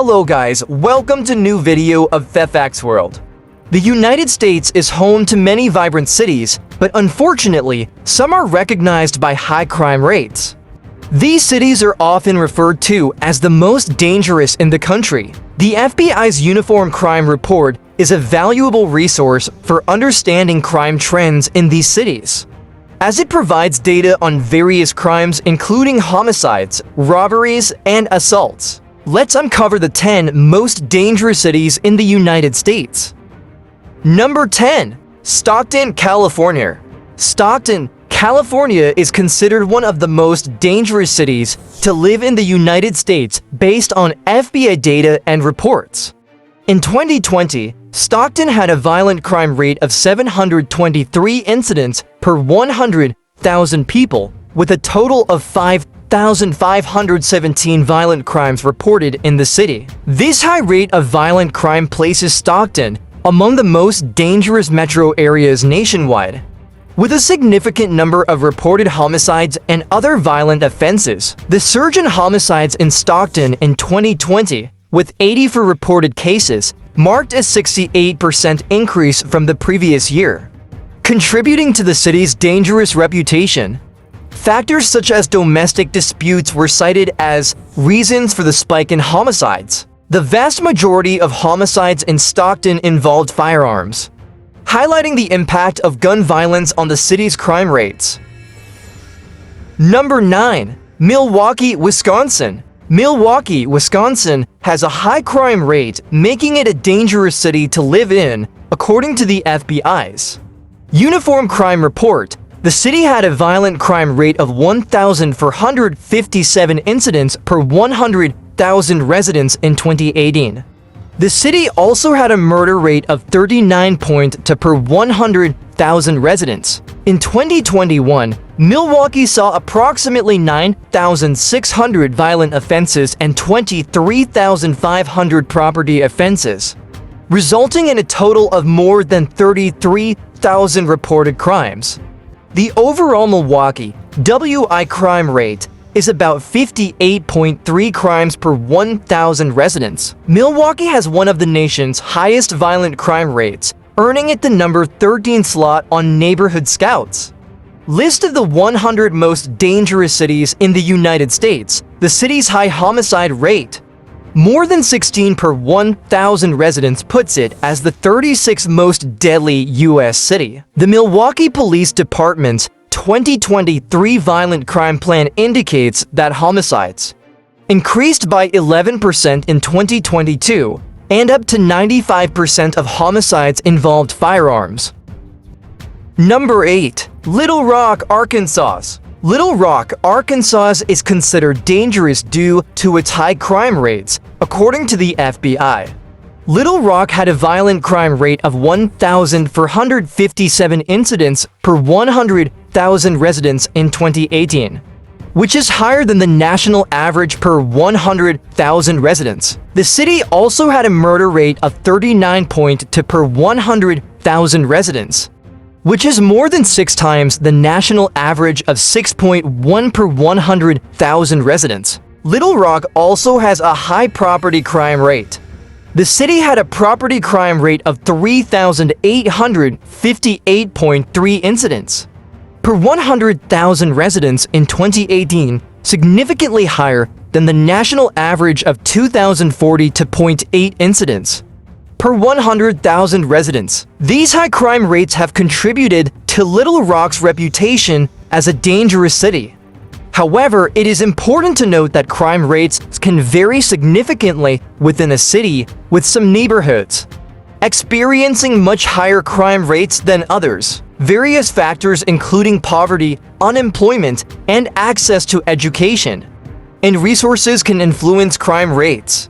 Hello guys, welcome to new video of FFX World. The United States is home to many vibrant cities, but unfortunately, some are recognized by high crime rates. These cities are often referred to as the most dangerous in the country. The FBI's Uniform Crime Report is a valuable resource for understanding crime trends in these cities, as it provides data on various crimes including homicides, robberies, and assaults. Let's uncover the 10 most dangerous cities in the United States. Number 10. Stockton, California. Stockton, California is considered one of the most dangerous cities to live in the United States based on FBI data and reports. In 2020, Stockton had a violent crime rate of 723 incidents per 100,000 people, with a total of 5,517 violent crimes reported in the city. This high rate of violent crime places Stockton among the most dangerous metro areas nationwide, with a significant number of reported homicides and other violent offenses. The surge in homicides in Stockton in 2020, with 84 reported cases, marked a 68% increase from the previous year, contributing to the city's dangerous reputation. Factors such as domestic disputes were cited as reasons for the spike in homicides. The vast majority of homicides in Stockton involved firearms, highlighting the impact of gun violence on the city's crime rates. Number 9. Milwaukee, Wisconsin. Milwaukee, Wisconsin has a high crime rate, making it a dangerous city to live in, according to the FBI's Uniform Crime Report. The city had a violent crime rate of 1,457 incidents per 100,000 residents in 2018. The city also had a murder rate of 39 per 100,000 residents. In 2021, Milwaukee saw approximately 9,600 violent offenses and 23,500 property offenses, resulting in a total of more than 33,000 reported crimes. The overall Milwaukee WI crime rate is about 58.3 crimes per 1,000 residents. Milwaukee has one of the nation's highest violent crime rates, earning it the number 13 slot on Neighborhood Scouts list of the 100 most dangerous cities in the United States. The city's high homicide rate, more than 16 per 1,000 residents, puts it as the 36th most deadly U.S. city. The Milwaukee Police Department's 2023 violent crime plan indicates that homicides increased by 11% in 2022, and up to 95% of homicides involved firearms. Number 8. Little Rock, Arkansas. Little Rock, Arkansas is considered dangerous due to its high crime rates, according to the FBI. Little Rock had a violent crime rate of 1,457 incidents per 100,000 residents in 2018, which is higher than the national average per 100,000 residents. The city also had a murder rate of 39 per 100,000 residents, which is more than 6 times the national average of 6.1 per 100,000 residents. Little Rock also has a high property crime rate. The city had a property crime rate of 3,858.3 incidents per 100,000 residents in 2018, significantly higher than the national average of 2,040.8 incidents per 100,000 residents. These high crime rates have contributed to Little Rock's reputation as a dangerous city. However, it is important to note that crime rates can vary significantly within a city, with some neighborhoods experiencing much higher crime rates than others. Various factors including poverty, unemployment, and access to education and resources can influence crime rates.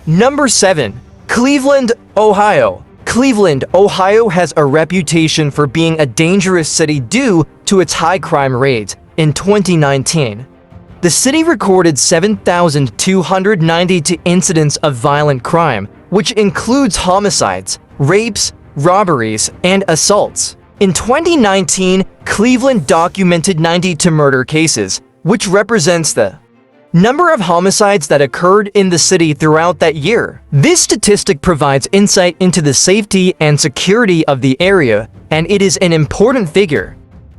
Number 7. Cleveland, Ohio. Cleveland, Ohio has a reputation for being a dangerous city due to its high crime rate. In 2019, the city recorded 7,292 incidents of violent crime, which includes homicides, rapes, robberies, and assaults. In 2019, Cleveland documented 92 murder cases, which represents the number of homicides that occurred in the city throughout that year. This statistic provides insight into the safety and security of the area, and it is an important figure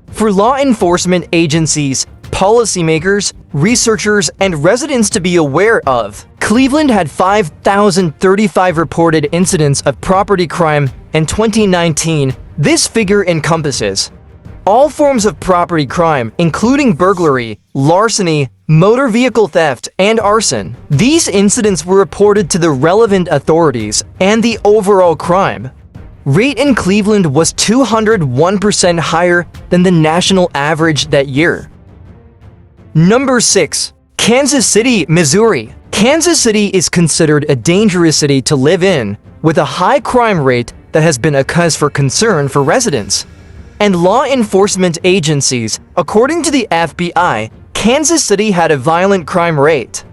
for law enforcement agencies, policymakers, researchers, and residents to be aware of. Cleveland had 5,035 reported incidents of property crime in 2019. This figure encompasses all forms of property crime, including burglary, larceny, motor vehicle theft, and arson. These incidents were reported to the relevant authorities, and the overall crime rate in Cleveland was 201% higher than the national average that year. Number 6. Kansas City, Missouri. Kansas City is considered a dangerous city to live in, with a high crime rate that has been a cause for concern for residents and law enforcement agencies. According to the FBI, Kansas City had a violent crime rate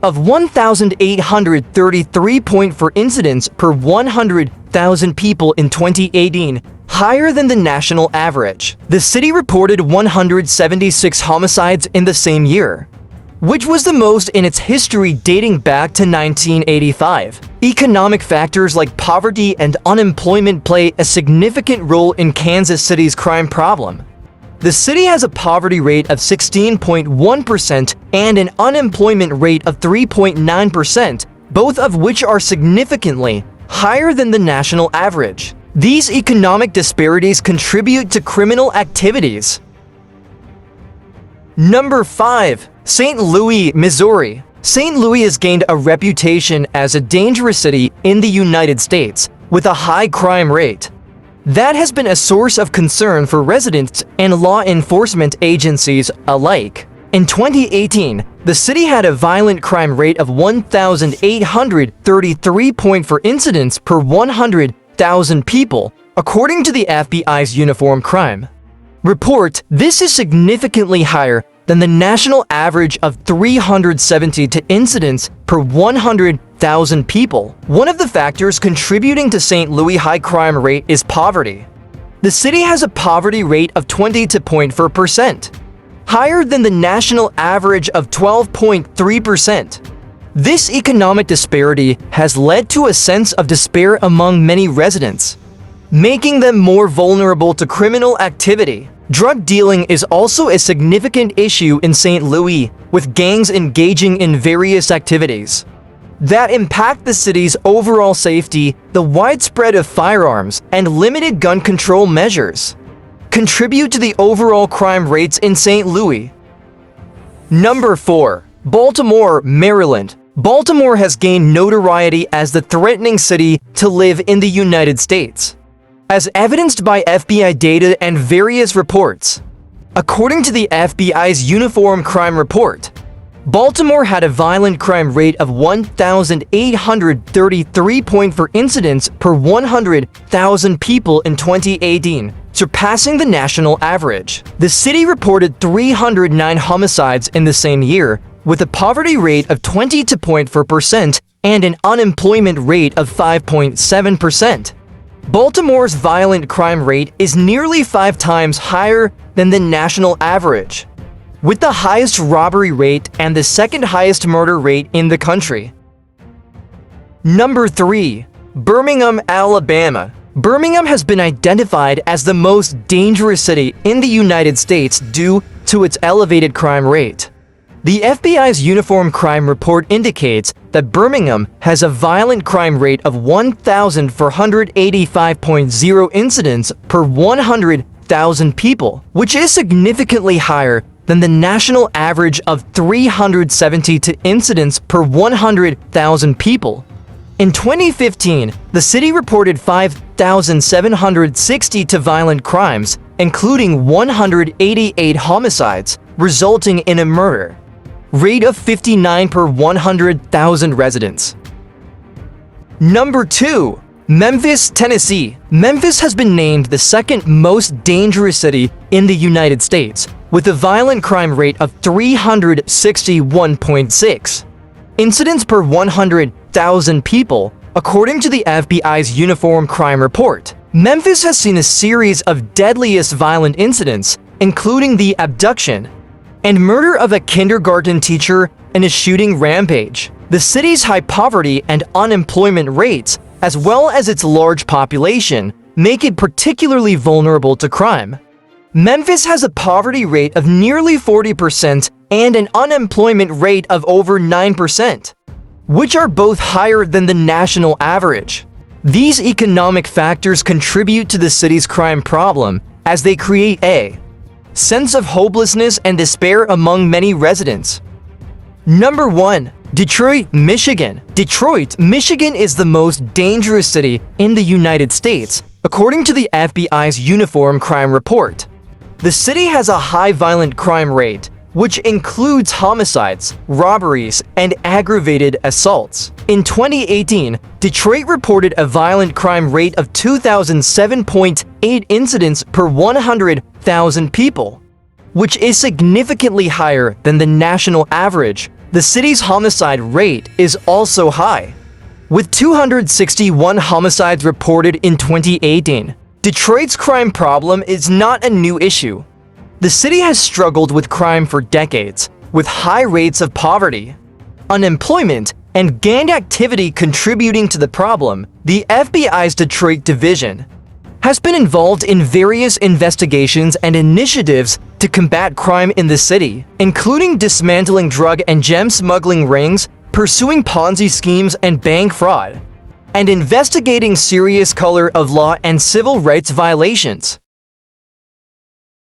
of 1,833 incidents per 100,000 people in 2018, higher than the national average. The city reported 176 homicides in the same year, which was the most in its history dating back to 1985. Economic factors like poverty and unemployment play a significant role in Kansas City's crime problem. The city has a poverty rate of 16.1% and an unemployment rate of 3.9%, both of which are significantly higher than the national average. These economic disparities contribute to criminal activities. Number 5. St. Louis, Missouri. St. Louis has gained a reputation as a dangerous city in the United States, with a high crime rate that has been a source of concern for residents and law enforcement agencies alike. In 2018, the city had a violent crime rate of 1,833 incidents per 100,000 people, according to the FBI's Uniform Crime Report. This is significantly higher than the national average of 370 incidents per 100,000 people. One of the factors contributing to St. Louis' high crime rate is poverty. The city has a poverty rate of 22.4%, higher than the national average of 12.3%. This economic disparity has led to a sense of despair among many residents, making them more vulnerable to criminal activity. Drug dealing is also a significant issue in St. Louis, with gangs engaging in various activities that impact the city's overall safety. The widespread of firearms and limited gun control measures contribute to the overall crime rates in St. Louis. Number 4. Baltimore, Maryland. Baltimore has gained notoriety as the threatening city to live in the United States, as evidenced by FBI data and various reports. According to the FBI's Uniform Crime Report, Baltimore had a violent crime rate of 1,833 incidents per 100,000 people in 2018, surpassing the national average. The city reported 309 homicides in the same year, with a poverty rate of 22.4% and an unemployment rate of 5.7%. Baltimore's violent crime rate is nearly 5 times higher than the national average, with the highest robbery rate and the second highest murder rate in the country. Number 3. Birmingham, Alabama. Birmingham has been identified as the most dangerous city in the United States due to its elevated crime rate. The FBI's Uniform Crime Report indicates that Birmingham has a violent crime rate of 1,485.0 incidents per 100,000 people, which is significantly higher than the national average of 370 incidents per 100,000 people. In 2015, the city reported 5,760 violent crimes, including 188 homicides, resulting in a murder rate of 59 per 100,000 residents. Number 2. Memphis, Tennessee. Memphis has been named the second most dangerous city in the United States, with a violent crime rate of 361.6 incidents per 100,000 people, according to the FBI's Uniform Crime Report. Memphis has seen a series of deadliest violent incidents, including the abduction and murder of a kindergarten teacher and a shooting rampage. The city's high poverty and unemployment rates, as well as its large population, make it particularly vulnerable to crime. Memphis has a poverty rate of nearly 40% and an unemployment rate of over 9%, which are both higher than the national average. These economic factors contribute to the city's crime problem as they create a sense of hopelessness and despair among many residents. Number 1. Detroit, Michigan. Detroit, Michigan is the most dangerous city in the United States, according to the FBI's Uniform Crime Report. The city has a high violent crime rate, which includes homicides, robberies, and aggravated assaults. In 2018, Detroit reported a violent crime rate of 2,007.8 incidents per 100,000 people, which is significantly higher than the national average. The city's homicide rate is also high, with 261 homicides reported in 2018. Detroit's crime problem is not a new issue. The city has struggled with crime for decades, with high rates of poverty, unemployment, and gang activity contributing to the problem. The FBI's Detroit division has been involved in various investigations and initiatives to combat crime in the city, including dismantling drug and gem smuggling rings, pursuing Ponzi schemes and bank fraud, and investigating serious color of law and civil rights violations.